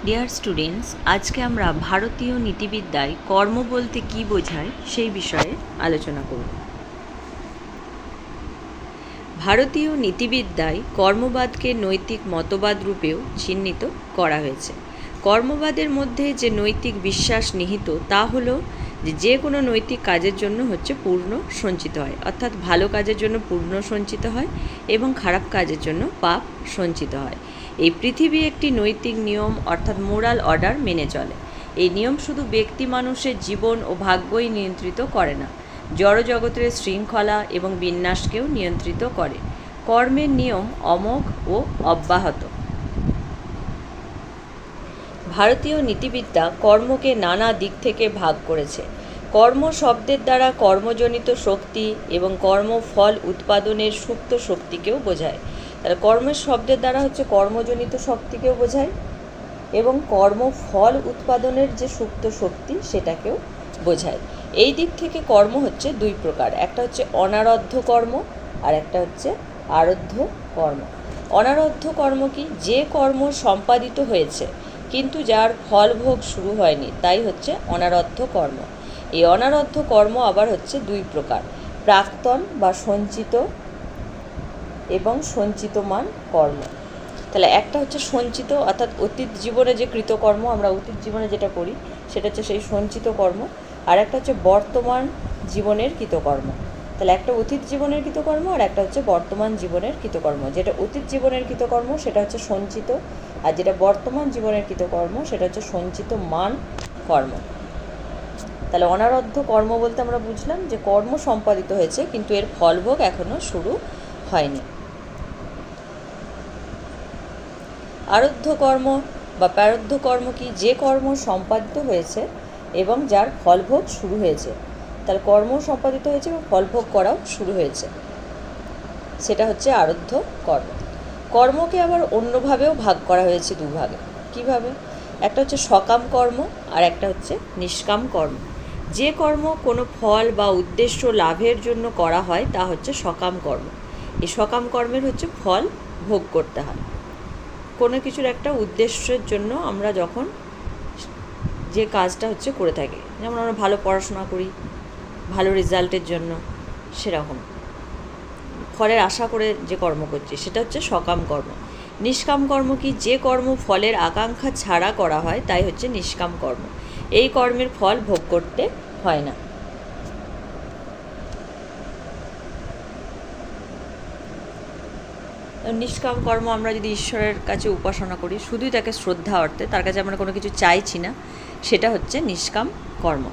Dear students, আজকে আমরা ভারতীয় নীতিবিদ্যায় কর্ম বলতে কী বোঝায় সেই বিষয়ে আলোচনা করব। ভারতীয় নীতিবিদ্যায় কর্মবাদকে নৈতিক মতবাদ রূপেও চিহ্নিত করা হয়েছে। কর্মবাদের মধ্যে যে নৈতিক বিশ্বাস নিহিত তা হলো যে কোনো নৈতিক কাজের জন্য পূর্ণ সঞ্চিত হয়, অর্থাৎ ভালো কাজের জন্য পূর্ণ সঞ্চিত হয় এবং খারাপ কাজের জন্য পাপ সঞ্চিত হয়। এই পৃথিবী একটি নৈতিক নিয়ম অর্থাৎ মোরাল অর্ডার মেনে চলে। এই নিয়ম শুধু ব্যক্তি মানুষের জীবন ও ভাগ্যই নিয়ন্ত্রিত করে না, জড়জগতের শৃঙ্খলা এবং বিন্যাসকেও নিয়ন্ত্রিত করে। কর্মের নিয়ম অমোঘ ও অব্যাহত। ভারতীয় নীতিবিদ্যা কর্মকে নানা দিক থেকে ভাগ করেছে। কর্ম শব্দের দ্বারা কর্মজনিত শক্তি এবং কর্মফল উৎপাদনের সুপ্ত শক্তিকেও বোঝায়। তাহলে কর্মের শব্দের দ্বারা কর্মজনিত শক্তিকেও বোঝায় এবং কর্মফল উৎপাদনের যে সুপ্ত শক্তি সেটাকেও বোঝায়। এই দিক থেকে কর্ম দুই প্রকার, একটা অনারব্ধ কর্ম আর একটা আরব্ধ কর্ম। অনারব্ধ কর্ম কি? যে কর্ম সম্পাদিত হয়েছে কিন্তু যার ফলভোগ শুরু হয়নি, তাই অনারব্ধ কর্ম। এই অনারব্ধ কর্ম আবার দুই প্রকার, প্রাক্তন বা সঞ্চিত এবং সঞ্চিতমান কর্ম। তাহলে একটা সঞ্চিত, অর্থাৎ অতীত জীবনে যে কৃতকর্ম, আমরা অতীত জীবনে যেটা করি সেটা সেই সঞ্চিত কর্ম। আর একটা বর্তমান জীবনের কৃতকর্ম। তাহলে একটা অতীত জীবনের কৃতকর্ম আর একটা বর্তমান জীবনের কৃতকর্ম। যেটা অতীত জীবনের কৃতকর্ম সেটা সঞ্চিত, আর যেটা বর্তমান জীবনের কৃতকর্ম সেটা সঞ্চিত মান কর্ম। তাহলে অনারব্ধ কর্ম বলতে আমরা বুঝলাম যে কর্ম সম্পাদিত হয়েছে কিন্তু এর ফলভোগ এখনো শুরু হয়নি। আরব্ধ কর্ম বা প্রারব্ধ কর্ম কি? যে কর্ম সম্পাদিত হয়েছে এবং যার ফলভোগ শুরু হয়েছে। তাহলে কর্ম সম্পাদিত হয়েছে এবং ফলভোগ করাও শুরু হয়েছে, সেটা আরব্ধ কর্ম। কর্মকে আবার অন্যভাবেও ভাগ করা হয়েছে দুভাগে। কিভাবে? একটা সকাম কর্ম আর একটা নিষ্কাম কর্ম। যে কর্ম কোনো ফল বা উদ্দেশ্য লাভের জন্য করা হয় তা সকাম কর্ম। এই সকাম কর্মের ফল ভোগ করতে হয়। কোনো কিছুর একটা উদ্দেশ্যের জন্য আমরা যখন যে কাজটা করে থাকি, যেমন আমরা ভালো পড়াশোনা করি ভালো রেজাল্টের জন্য, সেরকম ফলের আশা করে যে কর্ম করছি সেটা সকাম কর্ম। নিষ্কাম কর্ম কি? যে কর্ম ফলের আকাঙ্ক্ষা ছাড়া করা হয় তাই নিষ্কাম কর্ম। এই কর্মের ফল ভোগ করতে হয় না। নিষ্কাম কর্ম আমরা যদি ঈশ্বরের কাছে উপাসনা করি, শুধুই তাকে শ্রদ্ধা অর্থে, তার কাছে আমরা কোনো কিছু চাইছি না, সেটা নিষ্কাম কর্ম।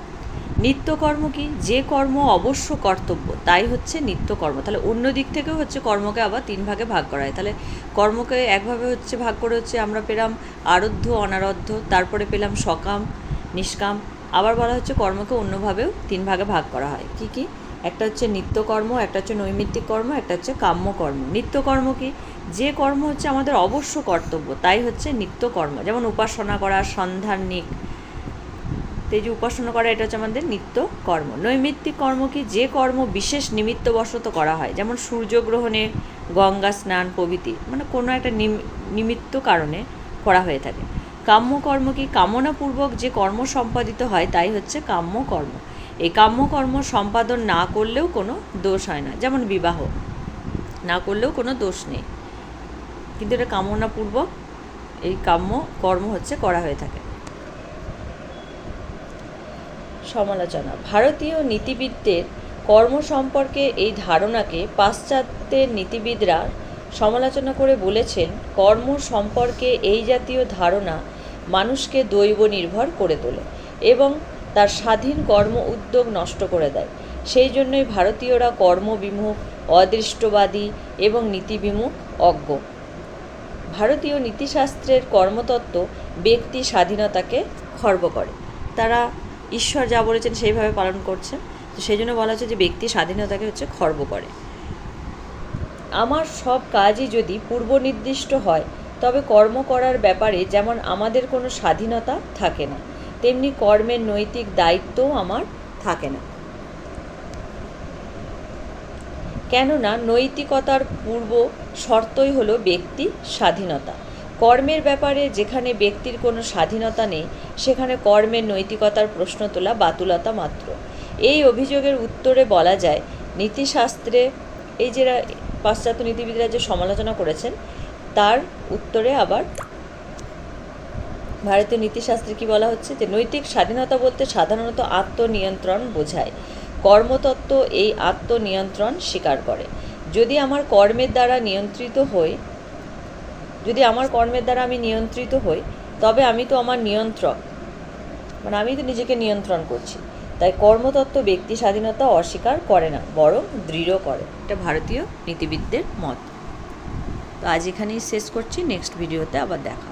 নিত্যকর্ম কি? যে কর্ম অবশ্য কর্তব্য তাই নিত্যকর্ম। তাহলে অন্য দিক থেকেও কর্মকে আবার তিন ভাগে ভাগ করা হয়। তাহলে কর্মকে একভাবে ভাগ করে আমরা পেলাম আরব্ধ, অনারব্ধ, তারপরে পেলাম সকাম, নিষ্কাম। আবার বলা কর্মকে অন্যভাবেও তিন ভাগে ভাগ করা হয়। কি কি? একটা নিত্যকর্ম, একটা নৈমিত্তিক কর্ম, একটা কাম্যকর্ম। নিত্যকর্ম কি? যে কর্ম আমাদের অবশ্য কর্তব্য তাই নিত্যকর্ম, যেমন উপাসনা করা, সন্ধানিক, এই যে উপাসনা করা এটা আমাদের নিত্য কর্ম। নৈমিত্তিক কর্ম কি? যে কর্ম বিশেষ নিমিত্তবশত করা হয়, যেমন সূর্যগ্রহণে, গঙ্গা স্নান প্রভৃতি, মানে কোনো একটা নিমিত্ত কারণে করা হয়ে থাকে। কাম্যকর্ম কি? কামনাপূর্বক যে কর্ম সম্পাদিত হয় তাই কাম্যকর্ম। এই কাম্যকর্ম সম্পাদন না করলেও কোনো দোষ হয় না, যেমন বিবাহ না করলেও কোনো দোষ নেই, কিন্তু এটা কামনাপূর্বক এই কাম্য কর্ম করা হয়ে থাকে। সমালোচনা। ভারতীয় নীতিবিদদের কর্ম সম্পর্কে এই ধারণাকে পাশ্চাত্যের নীতিবিদরা সমালোচনা করে বলেছেন, কর্ম সম্পর্কে এই জাতীয় ধারণা মানুষকে দৈব নির্ভর করে তোলে এবং তার স্বাধীন কর্ম উদ্যোগ নষ্ট করে দেয়। সেই জন্যই ভারতীয়রা কর্মবিমুখ, অদৃষ্টবাদী এবং নীতিবিমুখ অজ্ঞ। ভারতীয় নীতিশাস্ত্রের কর্মতত্ত্ব ব্যক্তি স্বাধীনতাকে খর্ব করে। তারা ঈশ্বর যা বলেছেন সেইভাবে পালন করছে, তো সেই জন্য বলা হচ্ছে যে ব্যক্তি স্বাধীনতাকে খর্ব করে। আমার সব কাজই যদি পূর্ব নির্দিষ্ট হয় তবে কর্ম করার ব্যাপারে যেমন আমাদের কোনো স্বাধীনতা থাকে না, তেমনি কর্মের নৈতিক দায়িত্বও আমার থাকে না। কেননা নৈতিকতার পূর্ব শর্তই হলো ব্যক্তি স্বাধীনতা। কর্মের ব্যাপারে যেখানে ব্যক্তির কোনো স্বাধীনতা নেই, সেখানে কর্মের নৈতিকতার প্রশ্ন তোলা বাতুলতা মাত্র। এই অভিযোগের উত্তরে বলা যায়, নীতিশাস্ত্রে এই যে পাশ্চাত্য নীতিবিদরা যে সমালোচনা করেছেন, তার উত্তরে আবার ভারতীয় নীতিশাস্ত্রে কি বলা হচ্ছে, যে নৈতিক স্বাধীনতা বলতে সাধারণত আত্মনিয়ন্ত্রণ বোঝায়। কর্মতত্ত্ব এই আত্মনিয়ন্ত্রণ স্বীকার করে। যদি আমার কর্মের দ্বারা আমি নিয়ন্ত্রিত হই, তবে আমি তো আমার নিয়ন্ত্রক, মানে আমি তো নিজেকে নিয়ন্ত্রণ করছি। তাই কর্মতত্ত্ব ব্যক্তি স্বাধীনতা অস্বীকার করে না, বরং দৃঢ় করে। এটা ভারতীয় নীতিবিদদের মত। তো আজ এখানেই শেষ করছি, নেক্সট ভিডিওতে আবার দেখা।